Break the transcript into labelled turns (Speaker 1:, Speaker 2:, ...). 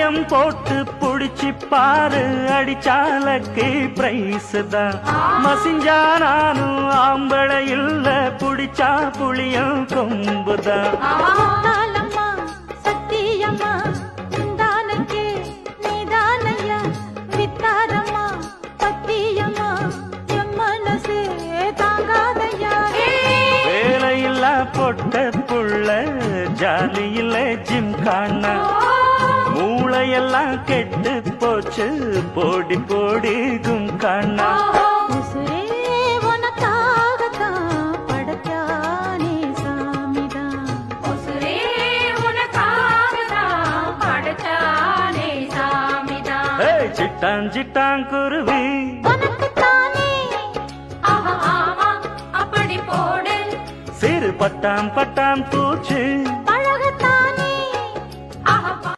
Speaker 1: பந்தயம் போட்டு புடிச்சு பாரு, அடிச்சாலக்கு பிரைஸ் தான். மசிஞ்சா நானும் ஆம்பளை இல்ல, புடிச்சா புளியும் கொம்புதான்.
Speaker 2: சத்தியம்மா இந்தானக்கே நீதானையா, வித்தாரம்மா பத்தியம்மா என் மனசே தாங்காதையா.
Speaker 1: வேலையில்லா பொட்ட புள்ள, ஜாலியில ஜிம் காண, மூளையெல்லாம் கெட்டு போச்சு, போடி போடி கும் காணா.
Speaker 2: உசுரே உனக்காகத்தான் படைச்சானே சாமிதான், உசுரே உனக்காகத்தான் படைச்சானே சாமிதான்.
Speaker 1: சிட்டான் சிட்டான் குருவி
Speaker 2: உனக்குத்தானே, ஆமா ஆமா அப்படி போடு.
Speaker 1: சிறு பட்டாம் பட்டாம் பூச்சி